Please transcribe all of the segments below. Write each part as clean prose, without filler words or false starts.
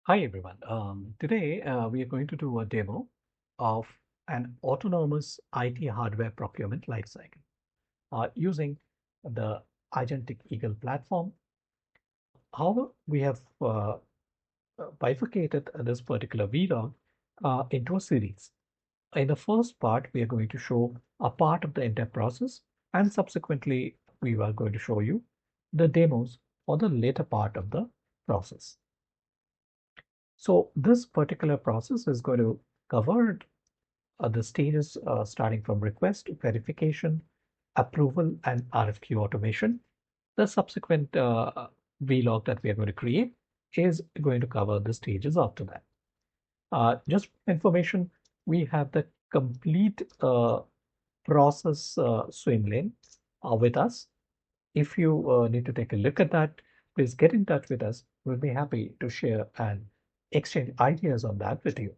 Hi everyone. Today we are going to do a demo of an autonomous IT hardware procurement lifecycle using the Aigentic Eagle platform. However, we have bifurcated this particular vlog into a series. In the first part, we are going to show a part of the entire process, and subsequently, we are going to show you the demos for the later part of the process. So this particular process is going to cover the stages starting from request, verification, approval, and RFQ automation. The subsequent vlog that we are going to create is going to cover the stages after that. Just for information, we have the complete process swim lane with us. If you need to take a look at that, please get in touch with us. We'll be happy to share and exchange ideas on that with you.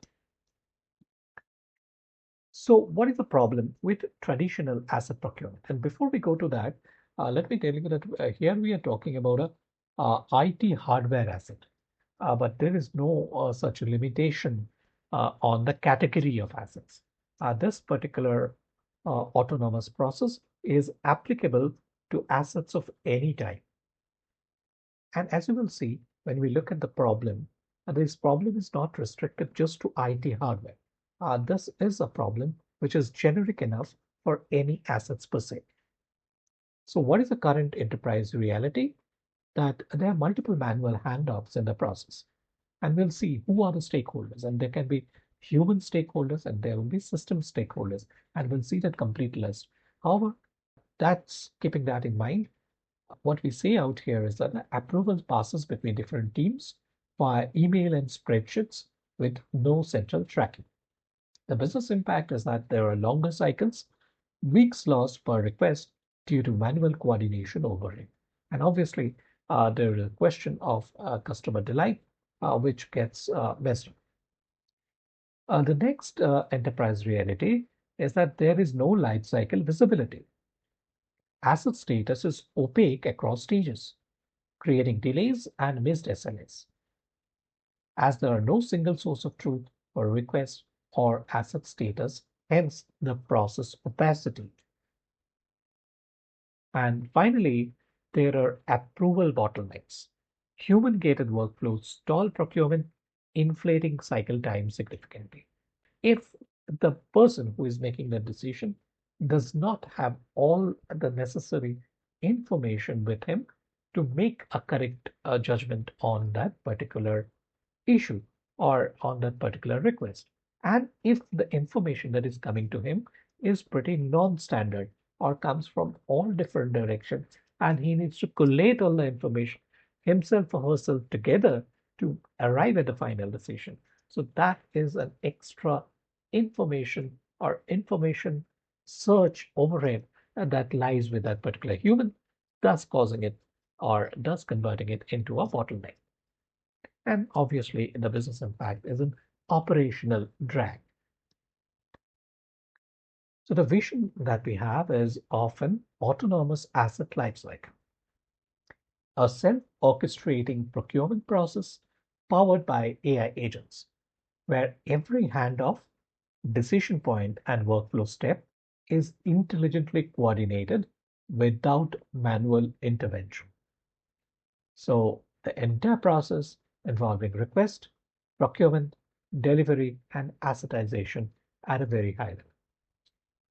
So what is the problem with traditional asset procurement? And before we go to that, let me tell you that here we are talking about a IT hardware asset, but there is no such limitation on the category of assets. This particular autonomous process is applicable to assets of any type. And as you will see, when we look at the problem, this problem is not restricted just to IT hardware. This is a problem which is generic enough for any assets per se. So what is the current enterprise reality? That there are multiple manual handoffs in the process. And we'll see who are the stakeholders. And there can be human stakeholders and there will be system stakeholders. And we'll see that complete list. However, that's keeping that in mind. What we say out here is that the approval passes between different teams via email and spreadsheets with no central tracking. The business impact is that there are longer cycles, weeks lost per request due to manual coordination overhead. And obviously, there is a question of customer delight, which gets messed up. The next enterprise reality is that there is no life cycle visibility. Asset status is opaque across stages, creating delays and missed SLAs. As there are no single source of truth for request or asset status, hence the process opacity. And finally, there are approval bottlenecks. Human-gated workflows stall procurement, inflating cycle time significantly. If the person who is making the decision does not have all the necessary information with him to make a correct judgment on that particular issue or on that particular request. And if the information that is coming to him is pretty non-standard or comes from all different directions, and he needs to collate all the information himself or herself together to arrive at the final decision. So that is an extra information or information search overhead that lies with that particular human, thus causing it or thus converting it into a bottleneck. And obviously, the business impact is an operational drag. So the vision that we have is of an autonomous asset lifecycle, a self-orchestrating procurement process powered by AI agents, where every handoff, decision point, and workflow step is intelligently coordinated without manual intervention. So the entire process involving request, procurement, delivery, and assetization at a very high level.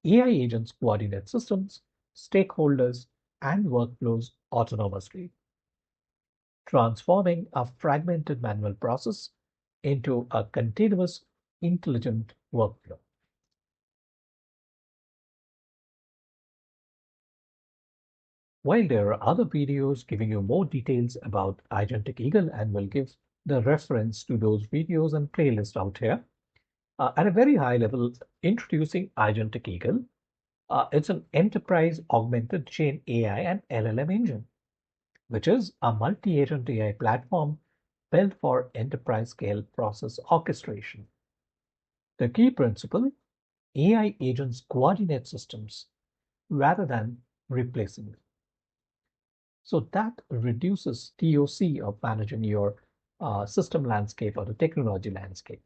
AI agents coordinate systems, stakeholders, and workflows autonomously, transforming a fragmented manual process into a continuous, intelligent workflow. While there are other videos giving you more details about Agentic Eagle, and we'll give the reference to those videos and playlists out here. At a very high level, introducing Agentic Eagle, it's an enterprise augmented chain AI and LLM engine, which is a multi-agent AI platform built for enterprise scale process orchestration. The key principle, AI agents coordinate systems rather than replacing them. So that reduces TOC of managing your system landscape or the technology landscape.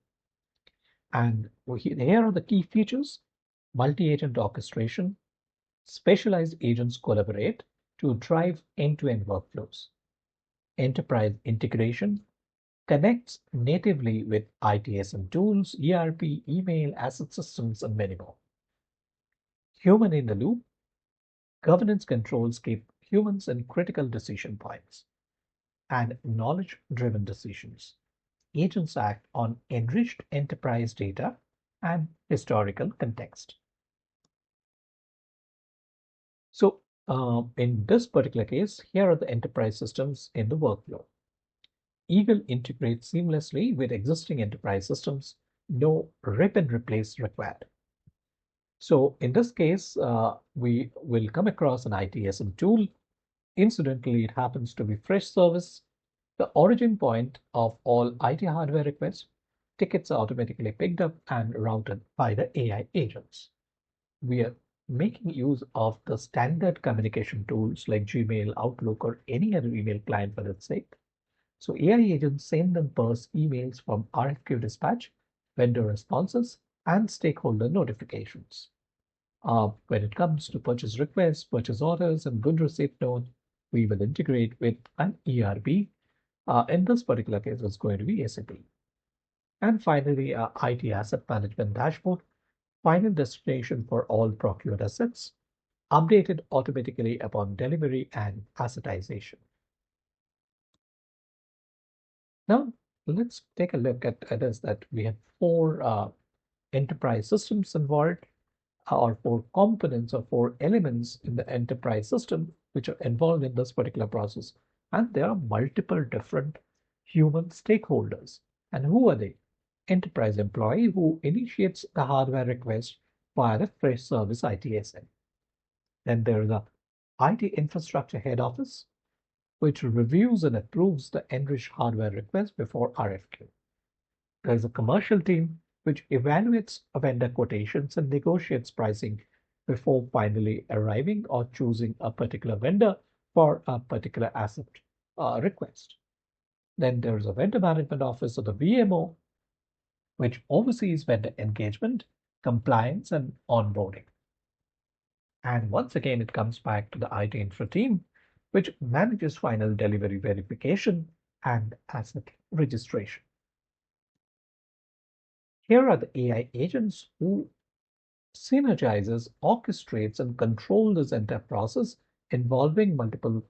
And here are the key features: multi-agent orchestration, specialized agents collaborate to drive end-to-end workflows, enterprise integration, connects natively with ITSM tools, ERP, email, asset systems, and many more. Human in the loop, governance controls keep humans in critical decision points, and knowledge-driven decisions. Agents act on enriched enterprise data and historical context. So in this particular case, here are the enterprise systems in the workflow. Eagle integrates seamlessly with existing enterprise systems, no rip and replace required. So in this case, we will come across an ITSM tool. Incidentally, it happens to be Freshservice, the origin point of all IT hardware requests. Tickets are automatically picked up and routed by the AI agents. We are making use of the standard communication tools like Gmail, Outlook, or any other email client for its sake. So AI agents send and parse emails from RFQ dispatch, vendor responses, and stakeholder notifications. When it comes to purchase requests, purchase orders, and good receipt note, we will integrate with an ERP. In this particular case, it's going to be SAP. And finally, IT asset management dashboard, final destination for all procured assets, updated automatically upon delivery and assetization. Now, let's take a look at this, that we have four enterprise systems involved, or four components or four elements in the enterprise system which are involved in this particular process. And there are multiple different human stakeholders. And who are they? Enterprise employee who initiates the hardware request via the Freshservice ITSM. Then there is a IT infrastructure head office, which reviews and approves the enriched hardware request before RFQ. There is a commercial team which evaluates vendor quotations and negotiates pricing before finally arriving or choosing a particular vendor for a particular asset request. Then there is a vendor management office, or the VMO, which oversees vendor engagement, compliance, and onboarding. And once again, it comes back to the ITInfra team, which manages final delivery verification and asset registration. Here are the AI agents who synergizes, orchestrates, and control this entire process involving multiple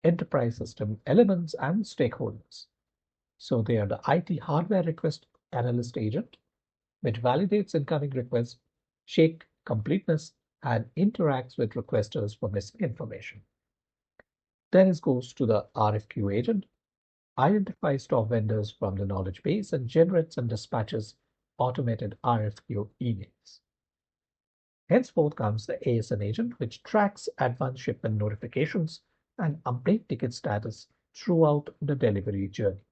enterprise system elements and stakeholders. So they are the IT hardware request analyst agent, which validates incoming requests, check completeness, and interacts with requesters for missing information. Then it goes to the RFQ agent, identifies top vendors from the knowledge base, and generates and dispatches automated RFQ emails. Henceforth comes the ASN agent, which tracks advanced shipment notifications and update ticket status throughout the delivery journey.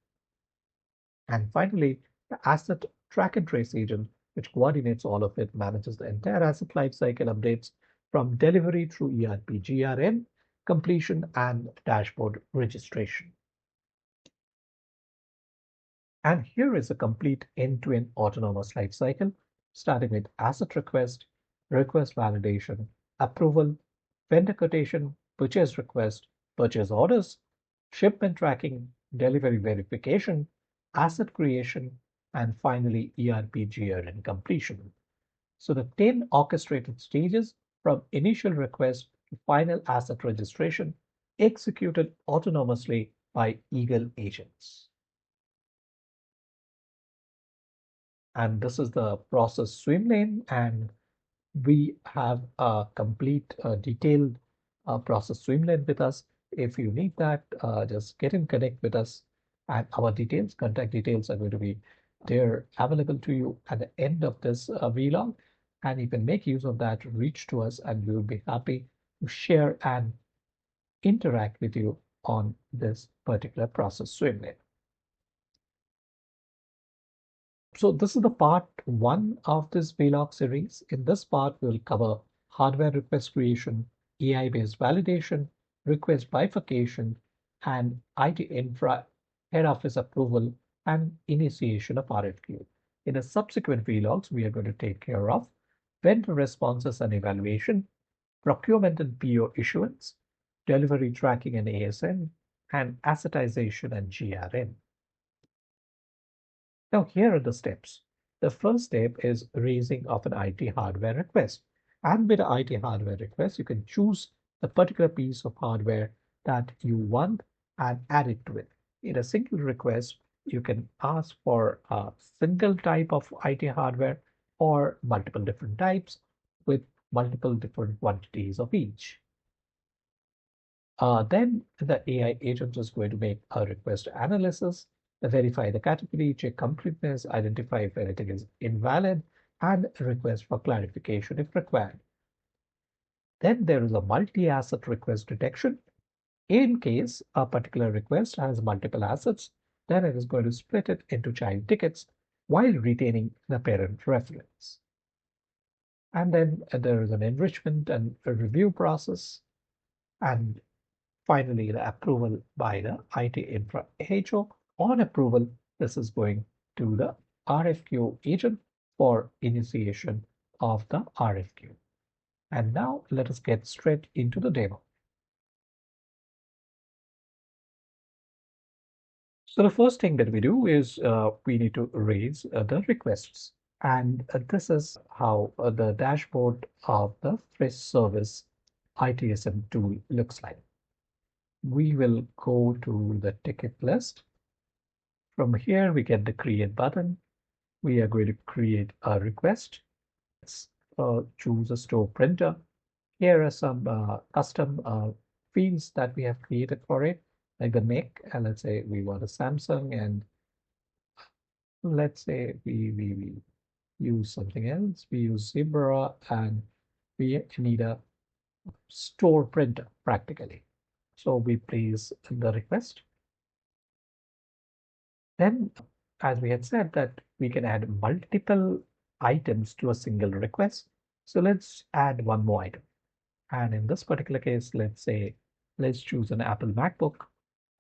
And finally, the asset track and trace agent, which coordinates all of it, manages the entire asset lifecycle updates from delivery through ERP GRN, completion, and dashboard registration. And here is a complete end-to-end autonomous lifecycle, starting with asset request, request validation, approval, vendor quotation, purchase request, purchase orders, shipment tracking, delivery verification, asset creation, and finally ERP GRN completion. So the 10 orchestrated stages from initial request to final asset registration executed autonomously by Eagle agents. And this is the process swim lane, and we have a complete detailed process swim lane with us. If you need that, just get in connect with us, and our details, contact details, are going to be there available to you at the end of this vlog, and you can make use of that, reach to us, and we will be happy to share and interact with you on this particular process swim lane. So this is the part one of this vlog series. In this part, we'll cover hardware request creation, AI-based validation, request bifurcation, and ITInfra head office approval, and initiation of RFQ. In the subsequent vlogs, we are going to take care of vendor responses and evaluation, procurement and PO issuance, delivery tracking and ASN, and assetization and GRM. Now, here are the steps. The first step is raising of an IT hardware request. And with an IT hardware request, you can choose the particular piece of hardware that you want and add it to it. In a single request, you can ask for a single type of IT hardware or multiple different types with multiple different quantities of each. Then the AI agent is going to make a request analysis, verify the category, check completeness, identify if anything is invalid, and request for clarification if required. Then there is a multi-asset request detection. In case a particular request has multiple assets, then it is going to split it into child tickets while retaining the parent reference. And then there is an enrichment and a review process. And finally, the approval by the ITInfra HO. On approval, this is going to the RFQ agent for initiation of the RFQ. And now let us get straight into the demo. So the first thing that we do is we need to raise the requests. And this is how the dashboard of the Freshservice ITSM tool looks like. We will go to the ticket list. From here, we get the create button. We are going to create a request. Let's choose a store printer. Here are some custom fields that we have created for it, like the make. And let's say we want a Samsung, and let's say we use something else. We use Zebra, and we need a store printer practically. So we place the request. Then, as we had said, that we can add multiple items to a single request. So let's add one more item. And in this particular case, let's say, let's choose an Apple MacBook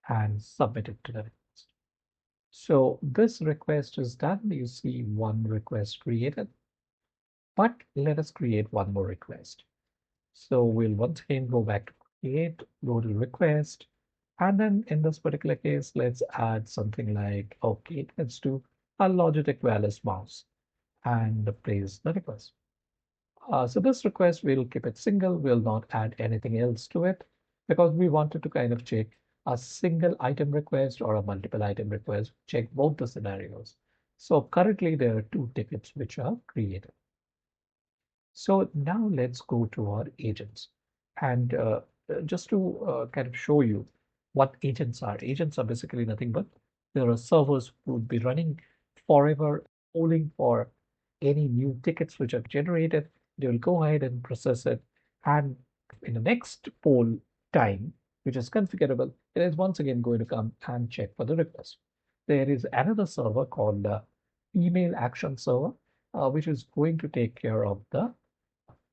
and submit it to the request. So this request is done. You see one request created, but let us create one more request. So we'll once again go back to create, go to request, and then in this particular case, let's add something like, okay, let's do a Logitech wireless mouse and place the request. So this request, we'll keep it single. We'll not add anything else to it because we wanted to kind of check a single item request or a multiple item request, check both the scenarios. So currently there are two tickets which are created. So now let's go to our agents. And just to kind of show you what agents are. Agents are basically nothing but there are servers who would be running forever, polling for any new tickets which are generated. They will go ahead and process it. And in the next poll time, which is configurable, it is once again going to come and check for the request. There is another server called the email action server, which is going to take care of the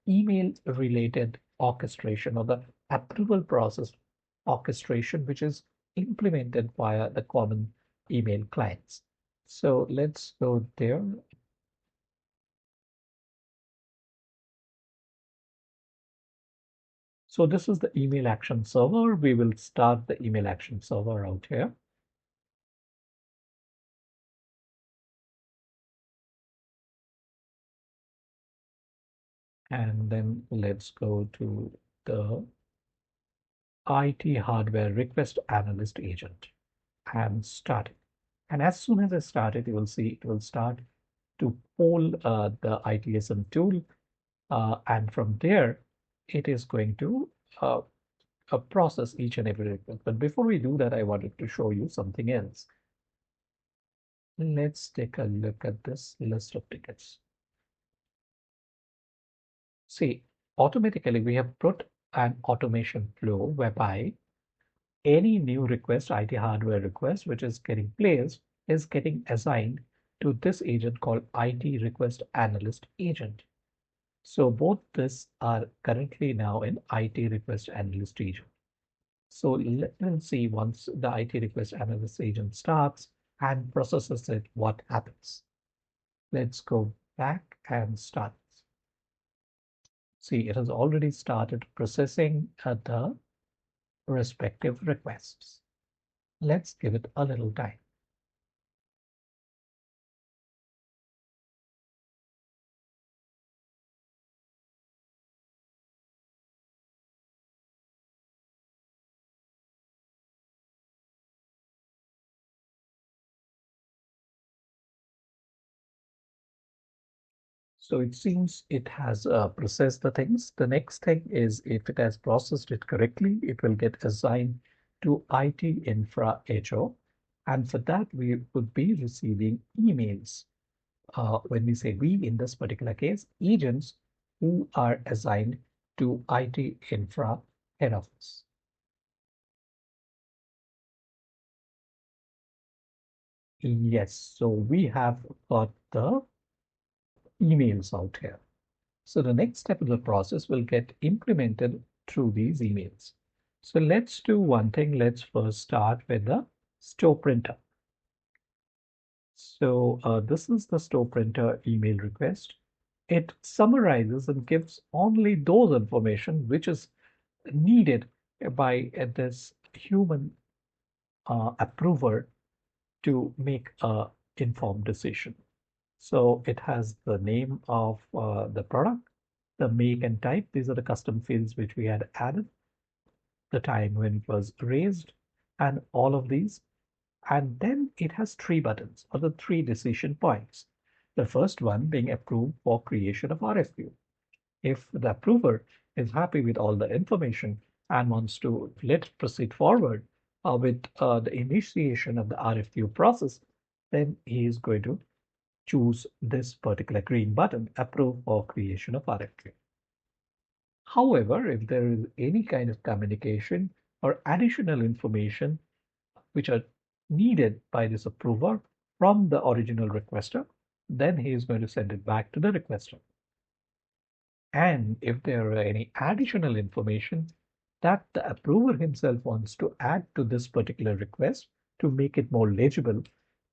email related orchestration or the approval process orchestration, which is implemented via the common email clients. So let's go there. So this is the email action server. We will start the email action server out here. And then let's go to the IT hardware request analyst agent and start it. And as soon as I start it, you will see it will start to poll the ITSM tool. And from there, it is going to process each and every request. But before we do that, I wanted to show you something else. Let's take a look at this list of tickets. See, automatically we have put an automation flow whereby any new request, IT hardware request, which is getting placed, is getting assigned to this agent called IT request analyst agent. So both this are currently now in IT request analyst agent. So let's see once the IT request analyst agent starts and processes it, what happens. Let's go back and start. See, it has already started processing the respective requests. Let's give it a little time. So it seems it has processed the things. The next thing is if it has processed it correctly, it will get assigned to ITInfra HO. And for that, we would be receiving emails. When we say we, in this particular case, agents who are assigned to ITInfra head office. Yes, so we have got the emails out here. So the next step of the process will get implemented through these emails. So let's do one thing. Let's first start with the store printer. So this is the store printer email request. It summarizes and gives only those information which is needed by this human approver to make a informed decision. So it has the name of the product, the make and type. These are the custom fields which we had added, the time when it was raised, and all of these. And then it has three buttons or the three decision points. The first one being approved for creation of RFQ. If the approver is happy with all the information and wants to let it proceed forward with the initiation of the RFQ process, then he is going to choose this particular green button, approve for creation of RFQ. However, if there is any kind of communication or additional information which are needed by this approver from the original requester, then he is going to send it back to the requester. And if there are any additional information that the approver himself wants to add to this particular request to make it more legible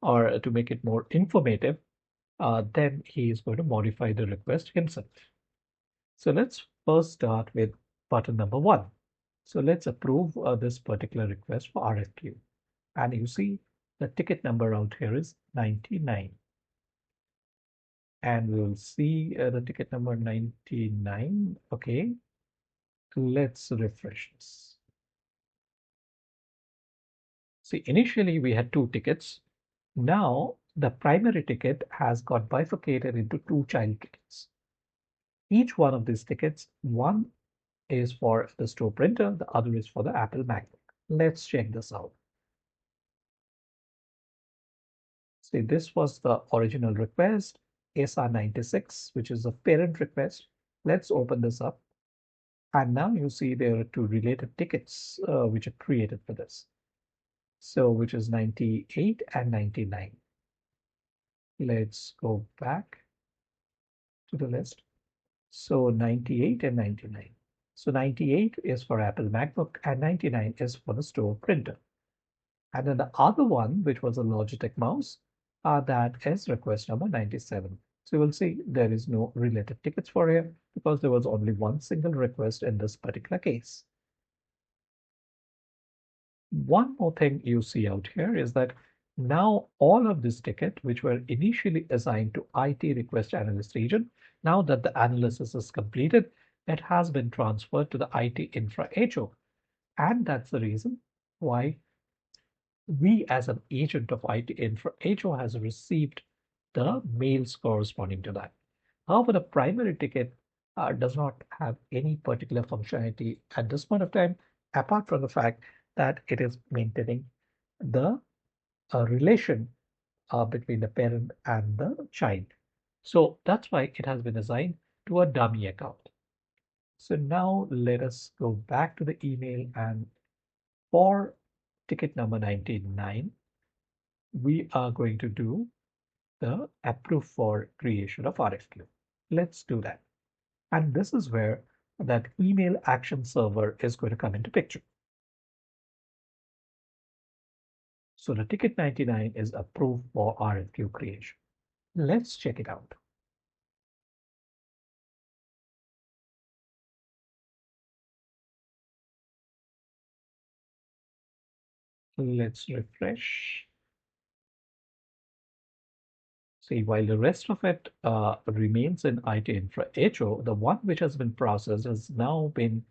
or to make it more informative, then he is going to modify the request himself. So let's first start with button number 1. So let's approve this particular request for RFQ. And you see the ticket number out here is 99. And we will see the ticket number 99. Okay, let's refresh this. See, initially we had 2 tickets. Now the primary ticket has got bifurcated into 2 child tickets. Each one of these tickets, one is for the store printer, the other is for the Apple MacBook. Let's check this out. See, this was the original request, SR96, which is a parent request. Let's open this up. And now you see there are 2 related tickets which are created for this. So which is 98 and 99. Let's go back to the list. So 98 and 99. So 98 is for Apple MacBook and 99 is for the store printer. And then the other one, which was a Logitech mouse, that is request number 97. So you will see there is no related tickets for here because there was only one single request in this particular case. One more thing you see out here is that now all of this ticket, which were initially assigned to IT request analyst agent, now that the analysis is completed, it has been transferred to the ITInfra HO. And that's the reason why we as an agent of ITInfra HO has received the mails corresponding to that. However, the primary ticket does not have any particular functionality at this point of time, apart from the fact that it is maintaining the relation between the parent and the child. So that's why it has been assigned to a dummy account. So now let us go back to the email, and for ticket number 99, we are going to do the approve for creation of RFQ. Let's do that. And this is where that email action server is going to come into picture. So the ticket 99 is approved for RFQ creation. Let's check it out. Let's refresh. See, while the rest of it remains in ITInfra HO, the one which has been processed has now been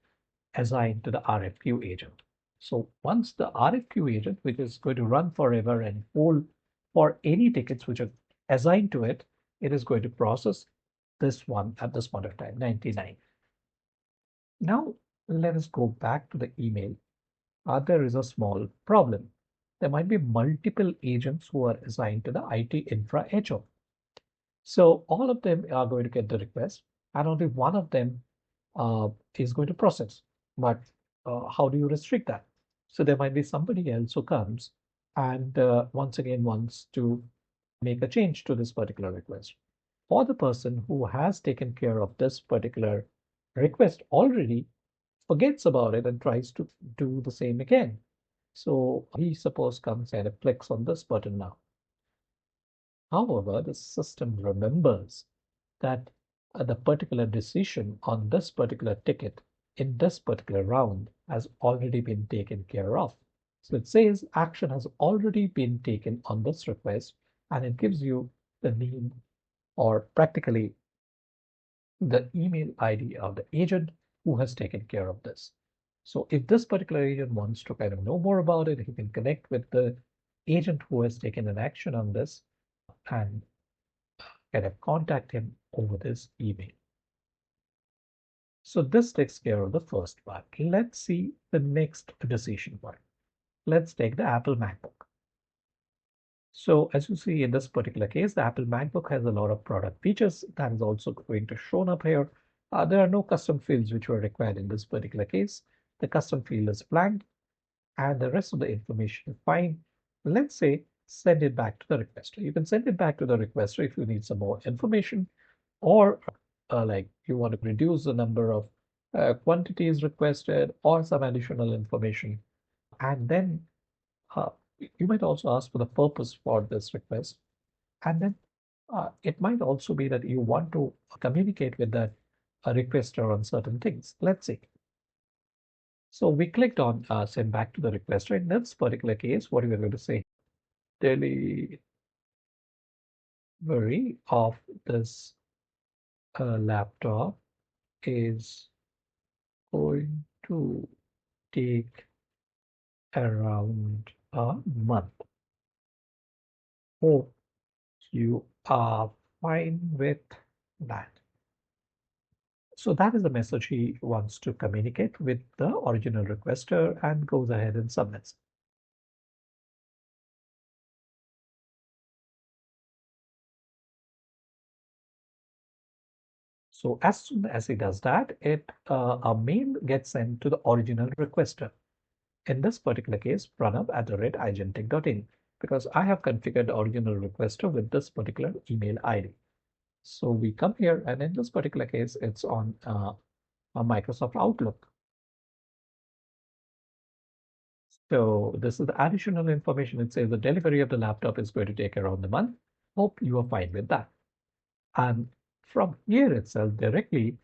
assigned to the RFQ agent. So once the RFQ agent, which is going to run forever and hold for any tickets which are assigned to it, it is going to process this one at this point of time, 99. Now let us go back to the email. There is a small problem. There might be multiple agents who are assigned to the ITInfra HO. So all of them are going to get the request, and only one of them is going to process. But how do you restrict that? So there might be somebody else who comes and once again wants to make a change to this particular request. Or the person who has taken care of this particular request already forgets about it and tries to do the same again. So he suppose comes and clicks on this button now. However, the system remembers that the particular decision on this particular ticket in this particular round has already been taken care of. So it says action has already been taken on this request, and it gives you the name or practically the email ID of the agent who has taken care of this. So if this particular agent wants to kind of know more about it, he can connect with the agent who has taken an action on this and kind of contact him over this email. So this takes care of the first part. Let's see the next decision part. Let's take the Apple MacBook. So as you see in this particular case, the Apple MacBook has a lot of product features that is also going to shown up here. There are no custom fields which were required in this particular case. The custom field is blank and the rest of the information is fine. Let's say send it back to the requester. You can send it back to the requester if you need some more information, or like you want to reduce the number of quantities requested or some additional information. And then uh, you might also ask for the purpose for this request. And then it might also be that you want to communicate with that requester on certain things. Let's see. So we clicked on send back to the requester. In this particular case, what are we going to say? Delivery of this laptop is going to take around a month. Hope you are fine with that. So that is the message he wants to communicate with the original requester and goes ahead and submits. So as soon as he does that, a mail gets sent to the original requester. In this particular case, pranab@agentic.in, because I have configured the original requester with this particular email ID. So we come here, and in this particular case, it's on a Microsoft Outlook. So this is the additional information. It says the delivery of the laptop is going to take around a month. Hope you are fine with that. And from here itself, directly,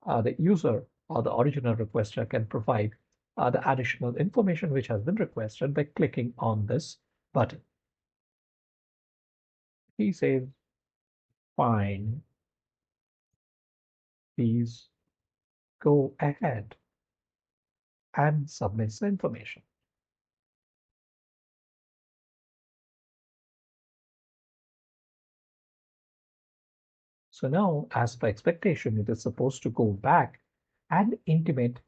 the user or the original requester can provide the additional information which has been requested by clicking on this button. He says, fine, please go ahead and submit the information. So now, as per expectation, it is supposed to go back and intimate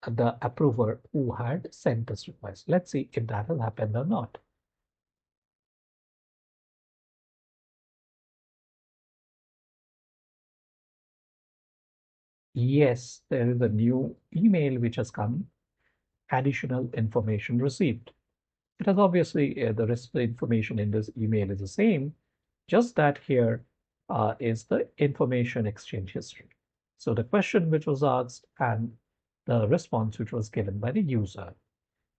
the approver who had sent this request. Let's see if that will happen or not. Yes, there is a new email which has come, additional information received. It has obviously the rest of the information in this email is the same, just that here is the information exchange history. So the question which was asked and the response which was given by the user.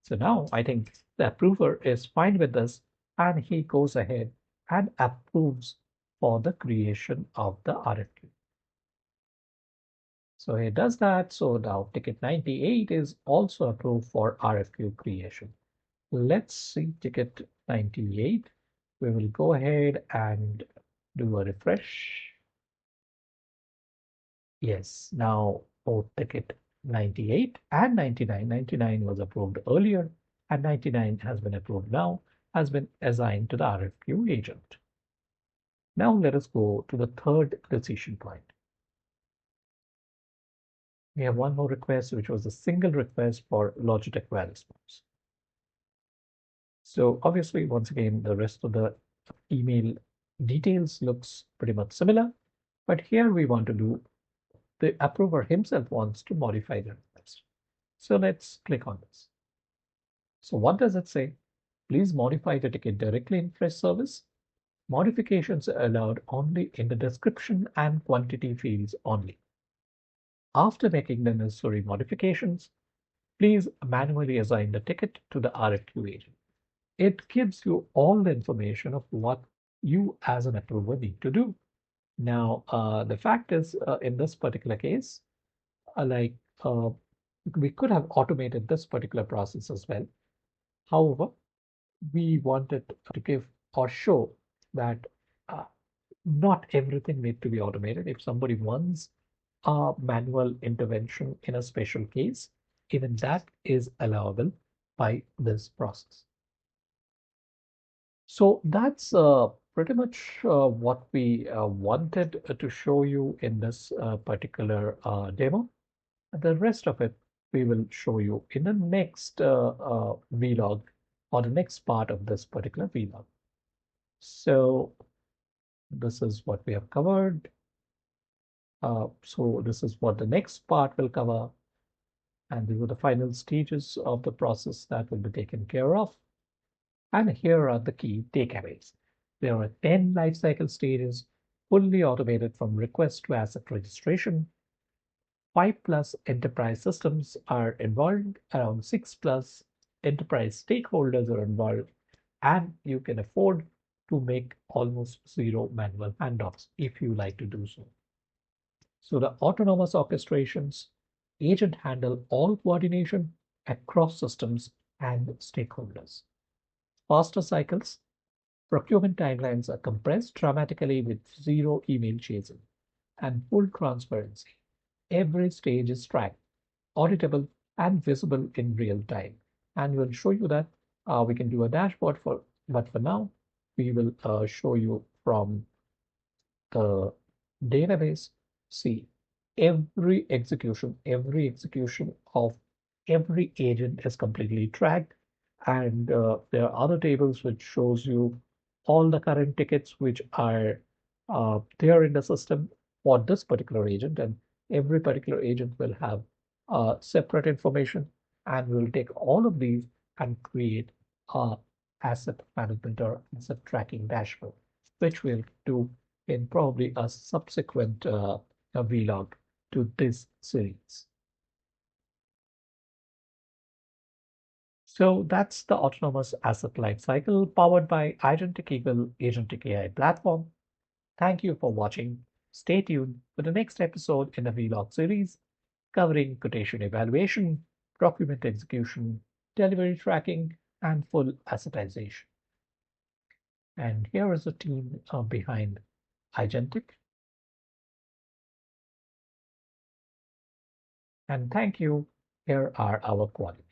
So now I think the approver is fine with this and he goes ahead and approves for the creation of the RFQ. So he does that. So now ticket 98 is also approved for RFQ creation. Let's see ticket 98. We will go ahead and do a refresh. Yes, now both ticket 98 and 99. 99 was approved earlier and 99 has been approved now, has been assigned to the RFQ agent. Now let us go to the third decision point. We have one more request, which was a single request for Logitech wireless mouse. So obviously, once again, the rest of the email details looks pretty much similar, but here we want to do, the approver himself wants to modify the request. So let's click on this. So what does it say? Please modify the ticket directly in Freshservice. Modifications are allowed only in the description and quantity fields only. After making the necessary modifications, please manually assign the ticket to the RFQ agent. It gives you all the information of what you as an approver need to do. Now, the fact is, in this particular case, like we could have automated this particular process as well. However, we wanted to give or show that uh, not everything needs to be automated. If somebody wants a manual intervention in a special case, even that is allowable by this process. So that's pretty much what we wanted to show you in this particular demo. The rest of it we will show you in the next vlog or the next part of this particular vlog. So this is what we have covered. So this is what the next part will cover. And these are the final stages of the process that will be taken care of. And here are the key takeaways. There are 10 lifecycle stages, fully automated from request to asset registration. 5+ enterprise systems are involved, around 6+ enterprise stakeholders are involved, and you can afford to make almost zero manual handoffs if you like to do so. So the autonomous orchestrations agent handle all coordination across systems and stakeholders. Faster cycles, procurement timelines are compressed dramatically with zero email chasing and full transparency. Every stage is tracked, auditable, and visible in real time. And we'll show you that we can do a dashboard but for now, we will show you from the database. See, every execution of every agent is completely tracked. And there are other tables which shows you all the current tickets which are there in the system for this particular agent. And every particular agent will have separate information. And we'll take all of these and create a asset management or asset tracking dashboard, which we'll do in probably a subsequent vlog to this series. So that's the autonomous asset lifecycle powered by Aigentic Agentic AI platform. Thank you for watching. Stay tuned for the next episode in the vlog series covering quotation evaluation, procurement execution, delivery tracking, and full assetization. And here is the team behind Aigentic. And thank you. Here are our coordinates.